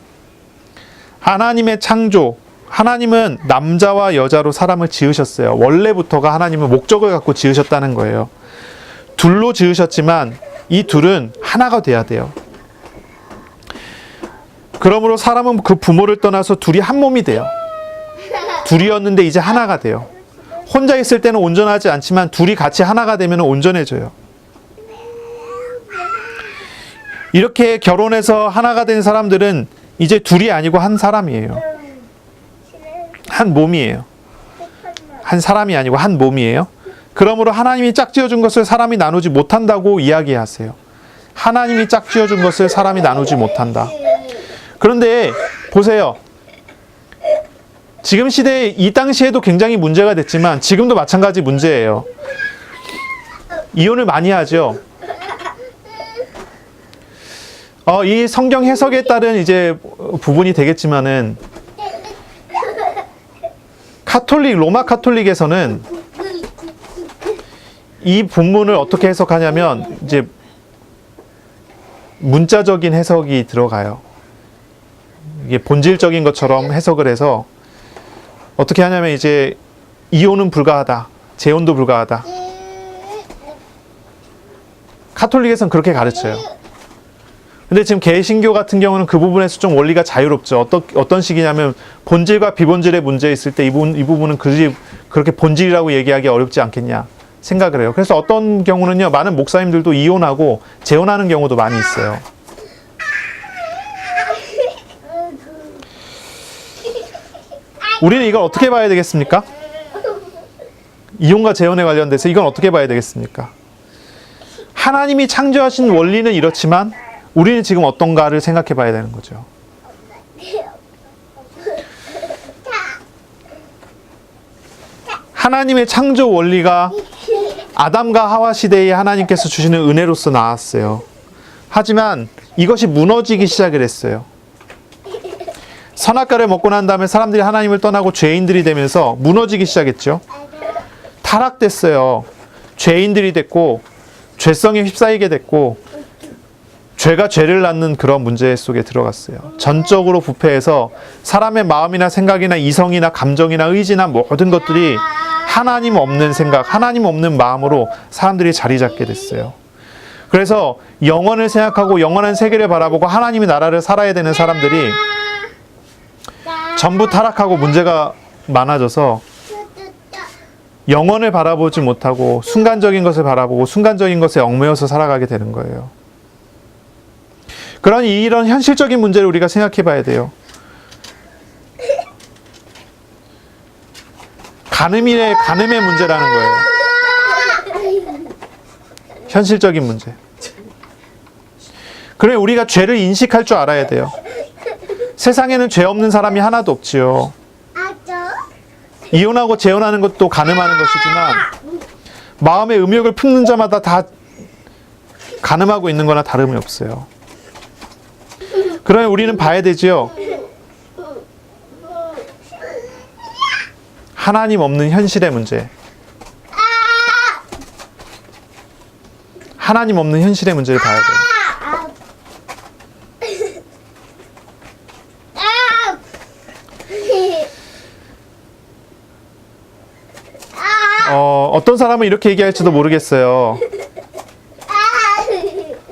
하나님의 창조, 하나님은 남자와 여자로 사람을 지으셨어요. 원래부터가 하나님은 목적을 갖고 지으셨다는 거예요. 둘로 지으셨지만 이 둘은 하나가 돼야 돼요. 그러므로 사람은 그 부모를 떠나서 둘이 한 몸이 돼요. 둘이었는데 이제 하나가 돼요. 혼자 있을 때는 온전하지 않지만 둘이 같이 하나가 되면 온전해져요. 이렇게 결혼해서 하나가 된 사람들은 이제 둘이 아니고 한 사람이에요. 한 몸이에요. 한 사람이 아니고 한 몸이에요. 그러므로 하나님이 짝지어준 것을 사람이 나누지 못한다고 이야기하세요. 하나님이 짝지어준 것을 사람이 나누지 못한다. 그런데 보세요. 지금 시대에, 이 당시에도 굉장히 문제가 됐지만 지금도 마찬가지 문제예요. 이혼을 많이 하죠. 이 성경 해석에 따른 이제 부분이 되겠지만은 로마 카톨릭에서는 이 본문을 어떻게 해석하냐면 이제 문자적인 해석이 들어가요. 이게 본질적인 것처럼 해석을 해서 어떻게 하냐면 이제 이혼은 불가하다, 재혼도 불가하다. 카톨릭에서는 그렇게 가르쳐요. 근데 지금 개신교 같은 경우는 그 부분에서 좀 원리가 자유롭죠. 어떤 식이냐면 본질과 비본질의 문제 있을 때 이 부분은 그렇게 본질이라고 얘기하기 어렵지 않겠냐 생각을 해요. 그래서 어떤 경우는요, 많은 목사님들도 이혼하고 재혼하는 경우도 많이 있어요. 우리는 이걸 어떻게 봐야 되겠습니까? 이혼과 재혼에 관련돼서 이건 어떻게 봐야 되겠습니까? 하나님이 창조하신 원리는 이렇지만 우리는 지금 어떤가를 생각해 봐야 되는 거죠. 하나님의 창조 원리가 아담과 하와 시대에 하나님께서 주시는 은혜로서 나왔어요. 하지만 이것이 무너지기 시작을 했어요. 선악과를 먹고 난 다음에 사람들이 하나님을 떠나고 죄인들이 되면서 무너지기 시작했죠. 타락됐어요. 죄인들이 됐고 죄성에 휩싸이게 됐고 죄가 죄를 낳는 그런 문제 속에 들어갔어요. 전적으로 부패해서 사람의 마음이나 생각이나 이성이나 감정이나 의지나 모든 것들이 하나님 없는 생각, 하나님 없는 마음으로 사람들이 자리 잡게 됐어요. 그래서 영원을 생각하고 영원한 세계를 바라보고 하나님의 나라를 살아야 되는 사람들이 전부 타락하고 문제가 많아져서 영원을 바라보지 못하고 순간적인 것을 바라보고 순간적인 것에 얽매여서 살아가게 되는 거예요. 그러니 이런 현실적인 문제를 우리가 생각해 봐야 돼요. 간음의 문제라는 거예요. 현실적인 문제. 그래, 우리가 죄를 인식할 줄 알아야 돼요. 세상에는 죄 없는 사람이 하나도 없지요. 이혼하고 재혼하는 것도 간음하는 것이지만 마음의 음욕을 품는 자마다 다 간음하고 있는 거나 다름이 없어요. 그러면 우리는 봐야 되지요. 하나님 없는 현실의 문제. 하나님 없는 현실의 문제를 봐야 돼요. 어떤 사람은 이렇게 얘기할지도 모르겠어요.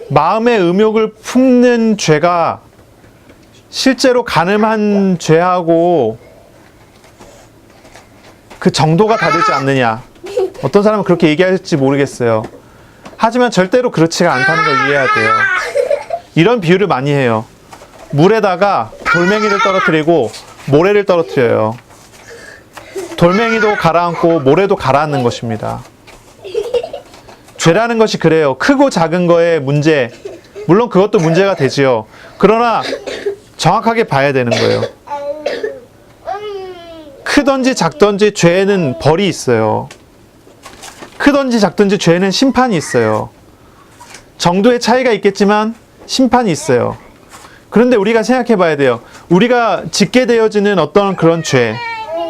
마음의 음욕을 품는 죄가 실제로 간음한 죄하고 그 정도가 다르지 않느냐. 어떤 사람은 그렇게 얘기할지 모르겠어요. 하지만 절대로 그렇지가 않다는 걸 이해해야 돼요. 이런 비유를 많이 해요. 물에다가 돌멩이를 떨어뜨리고 모래를 떨어뜨려요. 돌멩이도 가라앉고 모래도 가라앉는 것입니다. 죄라는 것이 그래요. 크고 작은 거의 문제, 물론 그것도 문제가 되지요. 그러나 정확하게 봐야 되는 거예요. 크든지 작든지 죄에는 벌이 있어요. 크든지 작든지 죄에는 심판이 있어요. 정도의 차이가 있겠지만 심판이 있어요. 그런데 우리가 생각해 봐야 돼요. 우리가 짓게 되어지는 어떤 그런 죄,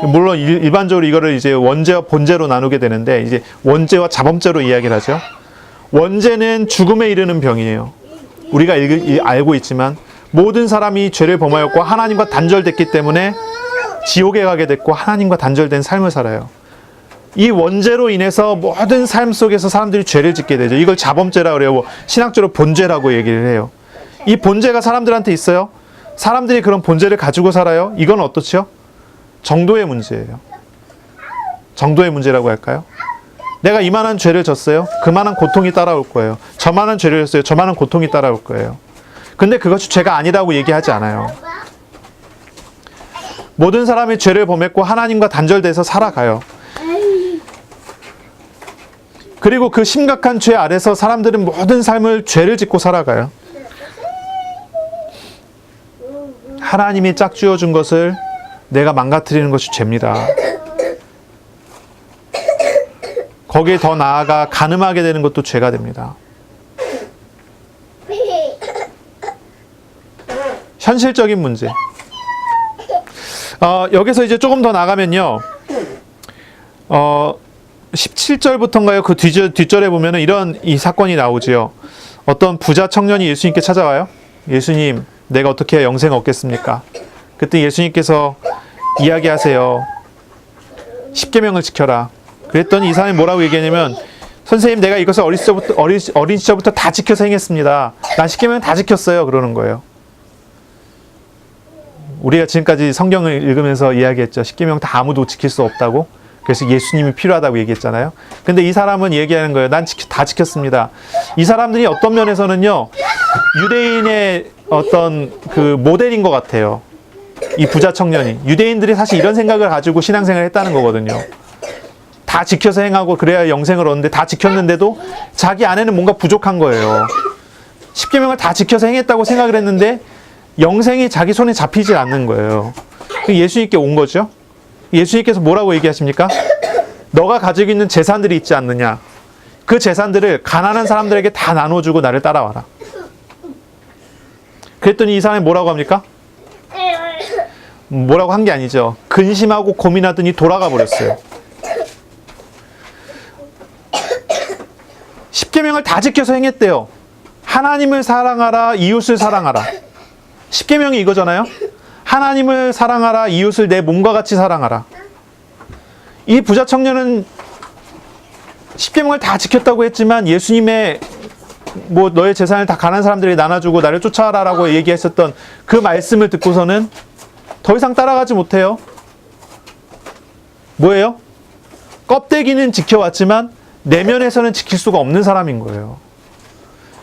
물론 일반적으로 이거를 이제 원죄와 본죄로 나누게 되는데 이제 원죄와 자범죄로 이야기를 하죠. 원죄는 죽음에 이르는 병이에요. 우리가 알고 있지만 모든 사람이 죄를 범하였고 하나님과 단절됐기 때문에 지옥에 가게 됐고 하나님과 단절된 삶을 살아요. 이 원죄로 인해서 모든 삶 속에서 사람들이 죄를 짓게 되죠. 이걸 자범죄라 그래요. 신학적으로 본죄라고 얘기를 해요. 이 본죄가 사람들한테 있어요. 사람들이 그런 본죄를 가지고 살아요. 이건 어떻죠? 정도의 문제예요. 정도의 문제라고 할까요? 내가 이만한 죄를 졌어요. 그만한 고통이 따라올 거예요. 저만한 죄를 졌어요. 저만한 고통이 따라올 거예요. 근데 그것이 죄가 아니라고 얘기하지 않아요. 모든 사람이 죄를 범했고 하나님과 단절돼서 살아가요. 그리고 그 심각한 죄 아래서 사람들은 모든 삶을 죄를 짓고 살아가요. 하나님이 짝지어 준 것을 내가 망가뜨리는 것이 죄입니다. 거기에 더 나아가 간음하게 되는 것도 죄가 됩니다. 현실적인 문제. 여기서 이제 조금 더 나가면요. 17절부터인가요? 그 뒷절에 보면은 이 사건이 나오지요. 어떤 부자 청년이 예수님께 찾아와요. 예수님, 내가 어떻게 해야 영생 얻겠습니까? 그때 예수님께서 이야기하세요. 10계명을 지켜라. 그랬더니 이 사람이 뭐라고 얘기하냐면, 선생님, 내가 이것을 어린 시절부터 다 지켜서 행했습니다. 난 10계명 다 지켰어요. 그러는 거예요. 우리가 지금까지 성경을 읽으면서 이야기했죠. 10계명 다 아무도 지킬 수 없다고. 그래서 예수님이 필요하다고 얘기했잖아요. 근데 이 사람은 얘기하는 거예요. 난 다 지켰습니다. 이 사람들이 어떤 면에서는요, 유대인의 어떤 그 모델인 것 같아요. 이 부자 청년이. 유대인들이 사실 이런 생각을 가지고 신앙생활을 했다는 거거든요. 다 지켜서 행하고 그래야 영생을 얻는데 다 지켰는데도 자기 안에는 뭔가 부족한 거예요. 10계명을 다 지켜서 행했다고 생각을 했는데 영생이 자기 손에 잡히지 않는 거예요. 예수님께 온 거죠. 예수님께서 뭐라고 얘기하십니까? 너가 가지고 있는 재산들이 있지 않느냐. 그 재산들을 가난한 사람들에게 다 나눠주고 나를 따라와라. 그랬더니 이 사람이 뭐라고 합니까? 뭐라고 한 게 아니죠. 근심하고 고민하더니 돌아가 버렸어요. 10계명을 다 지켜서 행했대요. 하나님을 사랑하라, 이웃을 사랑하라. 10계명이 이거잖아요. 하나님을 사랑하라, 이웃을 내 몸과 같이 사랑하라. 이 부자 청년은 10계명을 다 지켰다고 했지만 예수님의 너의 재산을 다 가난한 사람들에게 나눠주고 나를 쫓아라라고 얘기했었던 그 말씀을 듣고서는 더 이상 따라가지 못해요. 뭐예요? 껍데기는 지켜왔지만 내면에서는 지킬 수가 없는 사람인 거예요.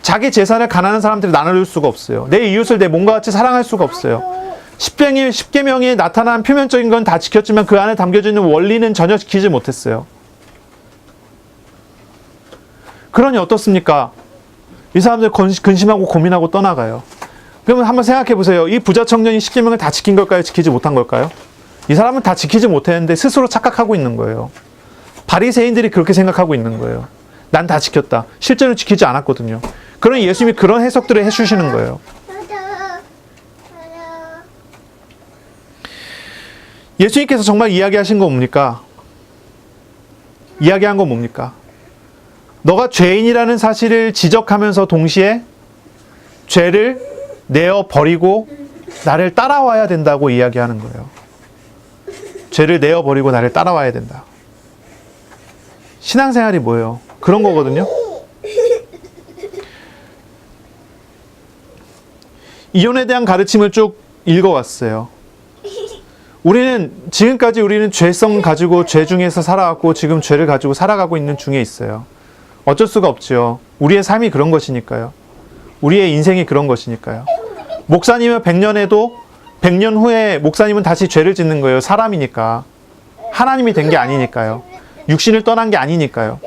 자기 재산을 가난한 사람들이 나눠줄 수가 없어요. 내 이웃을 내 몸과 같이 사랑할 수가 없어요. 10계명에 나타난 표면적인 건 다 지켰지만 그 안에 담겨져 있는 원리는 전혀 지키지 못했어요. 그러니 어떻습니까? 이 사람들 근심하고 고민하고 떠나가요. 그러면 한번 생각해 보세요. 이 부자 청년이 10계명을 다 지킨 걸까요? 지키지 못한 걸까요? 이 사람은 다 지키지 못했는데 스스로 착각하고 있는 거예요. 바리새인들이 그렇게 생각하고 있는 거예요. 난 다 지켰다. 실제로 지키지 않았거든요. 그러니 예수님이 그런 해석들을 해주시는 거예요. 예수님께서 정말 이야기하신 건 뭡니까? 이야기한 건 뭡니까? 너가 죄인이라는 사실을 지적하면서 동시에 죄를 내어 버리고 나를 따라와야 된다고 이야기하는 거예요. 죄를 내어 버리고 나를 따라와야 된다. 신앙생활이 뭐예요? 그런 거거든요. 이혼에 대한 가르침을 쭉 읽어왔어요. 지금까지 우리는 죄성 가지고 죄 중에서 살아왔고 지금 죄를 가지고 살아가고 있는 중에 있어요. 어쩔 수가 없죠. 우리의 삶이 그런 것이니까요. 우리의 인생이 그런 것이니까요. 목사님은 100년에도 100년 후에 목사님은 다시 죄를 짓는 거예요. 사람이니까. 하나님이 된 게 아니니까요. 육신을 떠난 게 아니니까요.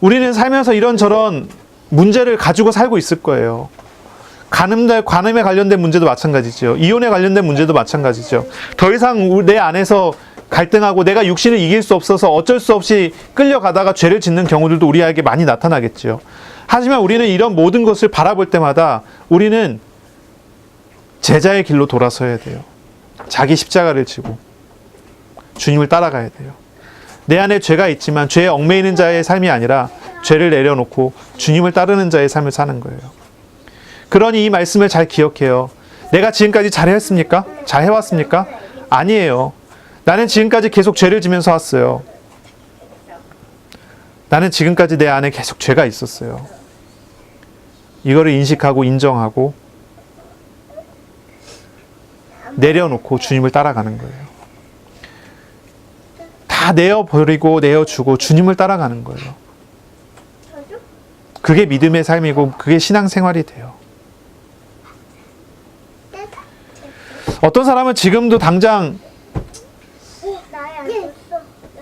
우리는 살면서 이런저런 문제를 가지고 살고 있을 거예요. 간음에 관련된 문제도 마찬가지죠. 이혼에 관련된 문제도 마찬가지죠. 더 이상 내 안에서 갈등하고 내가 육신을 이길 수 없어서 어쩔 수 없이 끌려가다가 죄를 짓는 경우들도 우리에게 많이 나타나겠죠. 하지만 우리는 이런 모든 것을 바라볼 때마다 우리는 제자의 길로 돌아서야 돼요. 자기 십자가를 지고 주님을 따라가야 돼요. 내 안에 죄가 있지만 죄에 얽매이는 자의 삶이 아니라 죄를 내려놓고 주님을 따르는 자의 삶을 사는 거예요. 그러니 이 말씀을 잘 기억해요. 내가 지금까지 잘했습니까? 잘해왔습니까? 아니에요. 나는 지금까지 계속 죄를 지면서 왔어요. 나는 지금까지 내 안에 계속 죄가 있었어요. 이거를 인식하고 인정하고 내려놓고 주님을 따라가는 거예요. 다 내어버리고 내어주고 주님을 따라가는 거예요. 그게 믿음의 삶이고 그게 신앙생활이 돼요. 어떤 사람은 지금도 당장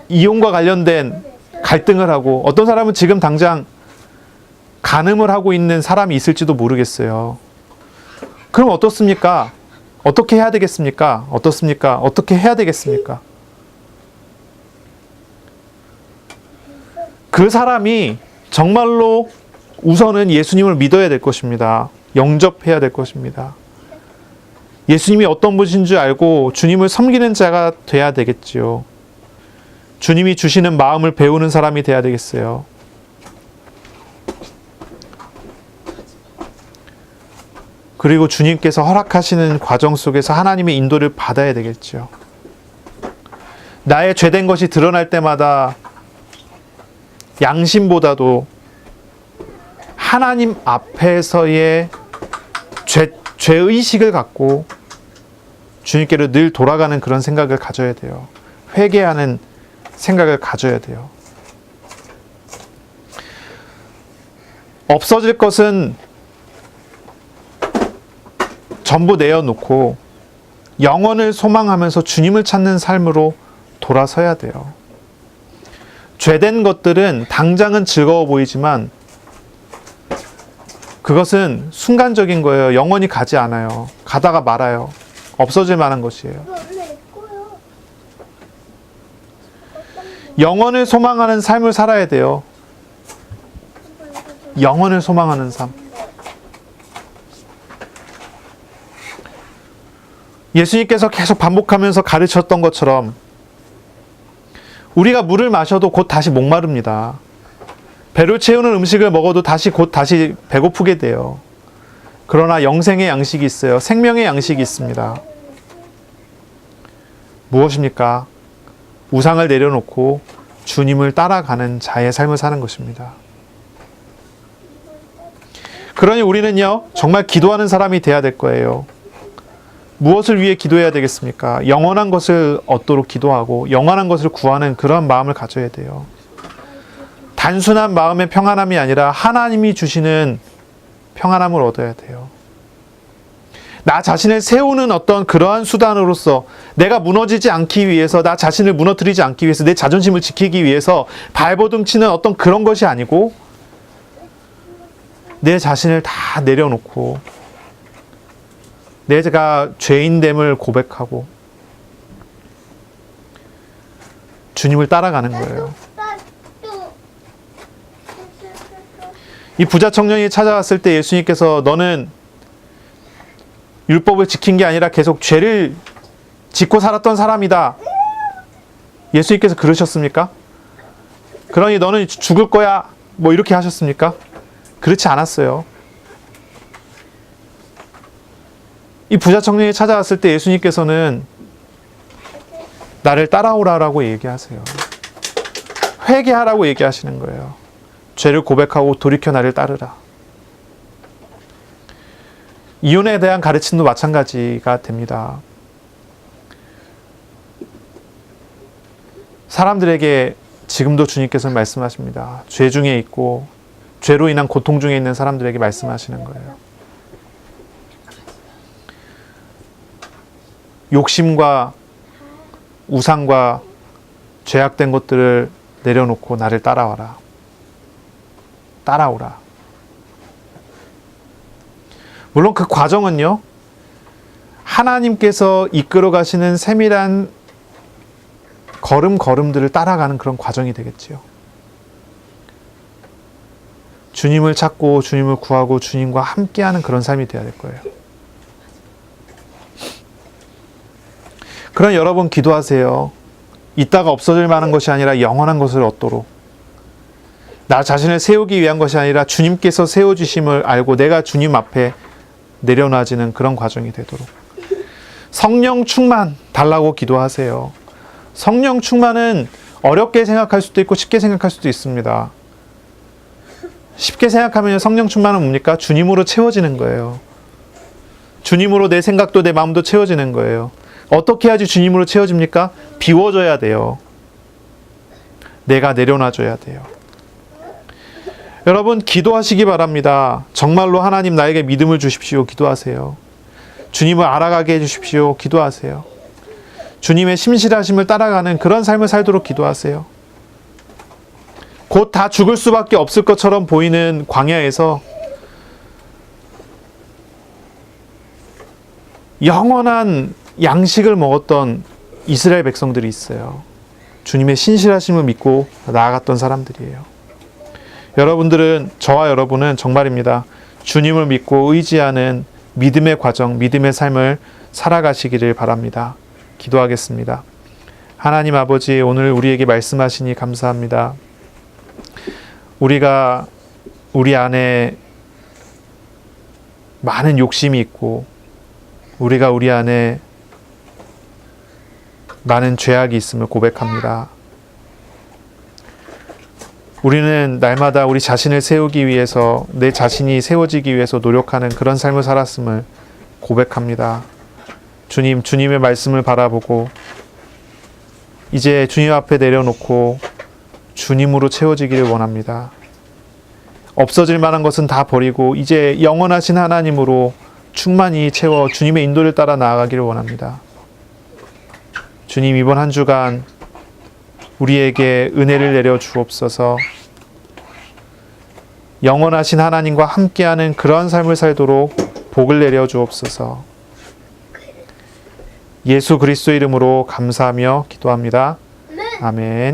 이혼과 관련된 갈등을 하고, 어떤 사람은 지금 당장 간음을 하고 있는 사람이 있을지도 모르겠어요. 그럼 어떻습니까? 어떻게 해야 되겠습니까? 어떻습니까? 어떻게 해야 되겠습니까? 그 사람이 정말로 우선은 예수님을 믿어야 될 것입니다. 영접해야 될 것입니다. 예수님이 어떤 분이신 줄 알고 주님을 섬기는 자가 돼야 되겠지요. 주님이 주시는 마음을 배우는 사람이 돼야 되겠어요. 그리고 주님께서 허락하시는 과정 속에서 하나님의 인도를 받아야 되겠죠. 나의 죄된 것이 드러날 때마다 양심보다도 하나님 앞에서의 죄의식을 갖고 주님께로 늘 돌아가는 그런 생각을 가져야 돼요. 회개하는 생각을 가져야 돼요. 없어질 것은 전부 내어놓고 영원을 소망하면서 주님을 찾는 삶으로 돌아서야 돼요. 죄된 것들은 당장은 즐거워 보이지만 그것은 순간적인 거예요. 영원히 가지 않아요. 가다가 말아요. 없어질 만한 것이에요. 영원을 소망하는 삶을 살아야 돼요. 영원을 소망하는 삶. 예수님께서 계속 반복하면서 가르쳤던 것처럼 우리가 물을 마셔도 곧 다시 목마릅니다. 배를 채우는 음식을 먹어도 곧 다시 배고프게 돼요. 그러나 영생의 양식이 있어요. 생명의 양식이 있습니다. 무엇입니까? 우상을 내려놓고 주님을 따라가는 자의 삶을 사는 것입니다. 그러니 우리는요, 정말 기도하는 사람이 돼야 될 거예요. 무엇을 위해 기도해야 되겠습니까? 영원한 것을 얻도록 기도하고 영원한 것을 구하는 그런 마음을 가져야 돼요. 단순한 마음의 평안함이 아니라 하나님이 주시는 평안함을 얻어야 돼요. 나 자신을 세우는 어떤 그러한 수단으로서 내가 무너지지 않기 위해서, 나 자신을 무너뜨리지 않기 위해서, 내 자존심을 지키기 위해서 발버둥 치는 어떤 그런 것이 아니고 내 자신을 다 내려놓고 내가 죄인됨을 고백하고 주님을 따라가는 거예요. 이 부자 청년이 찾아왔을 때 예수님께서 너는 율법을 지킨 게 아니라 계속 죄를 짓고 살았던 사람이다. 예수님께서 그러셨습니까? 그러니 너는 죽을 거야. 뭐 이렇게 하셨습니까? 그렇지 않았어요. 이 부자 청년이 찾아왔을 때 예수님께서는 나를 따라오라라고 얘기하세요. 회개하라고 얘기하시는 거예요. 죄를 고백하고 돌이켜 나를 따르라. 이혼에 대한 가르침도 마찬가지가 됩니다. 사람들에게 지금도 주님께서는 말씀하십니다. 죄 중에 있고 죄로 인한 고통 중에 있는 사람들에게 말씀하시는 거예요. 욕심과 우상과 죄악된 것들을 내려놓고 나를 따라와라. 따라오라. 물론 그 과정은요, 하나님께서 이끌어 가시는 세밀한 걸음걸음들을 따라가는 그런 과정이 되겠지요. 주님을 찾고 주님을 구하고 주님과 함께하는 그런 삶이 되어야 될 거예요. 그럼 여러분 기도하세요. 이따가 없어질 만한 것이 아니라 영원한 것을 얻도록, 나 자신을 세우기 위한 것이 아니라 주님께서 세워주심을 알고 내가 주님 앞에 내려놔지는 그런 과정이 되도록. 성령 충만 달라고 기도하세요. 성령 충만은 어렵게 생각할 수도 있고 쉽게 생각할 수도 있습니다. 쉽게 생각하면 성령 충만은 뭡니까? 주님으로 채워지는 거예요. 주님으로 내 생각도 내 마음도 채워지는 거예요. 어떻게 해야지 주님으로 채워집니까? 비워져야 돼요. 내가 내려놔줘야 돼요. 여러분, 기도하시기 바랍니다. 정말로 하나님 나에게 믿음을 주십시오. 기도하세요. 주님을 알아가게 해주십시오. 기도하세요. 주님의 심실하심을 따라가는 그런 삶을 살도록 기도하세요. 곧 다 죽을 수밖에 없을 것처럼 보이는 광야에서 영원한 양식을 먹었던 이스라엘 백성들이 있어요. 주님의 신실하심을 믿고 나아갔던 사람들이에요. 여러분들은, 저와 여러분은 정말입니다. 주님을 믿고 의지하는 믿음의 과정, 믿음의 삶을 살아가시기를 바랍니다. 기도하겠습니다. 하나님 아버지, 오늘 우리에게 말씀하시니 감사합니다. 우리가 우리 안에 많은 욕심이 있고, 우리가 우리 안에 많은 죄악이 있음을 고백합니다. 우리는 날마다 우리 자신을 세우기 위해서, 내 자신이 세워지기 위해서 노력하는 그런 삶을 살았음을 고백합니다. 주님, 주님의 말씀을 바라보고 이제 주님 앞에 내려놓고 주님으로 채워지기를 원합니다. 없어질 만한 것은 다 버리고 이제 영원하신 하나님으로 충만히 채워 주님의 인도를 따라 나아가기를 원합니다. 주님, 이번 한 주간 우리에게 은혜를 내려 주옵소서. 영원하신 하나님과 함께하는 그런 삶을 살도록 복을 내려 주옵소서. 예수 그리스도 이름으로 감사하며 기도합니다. 아멘.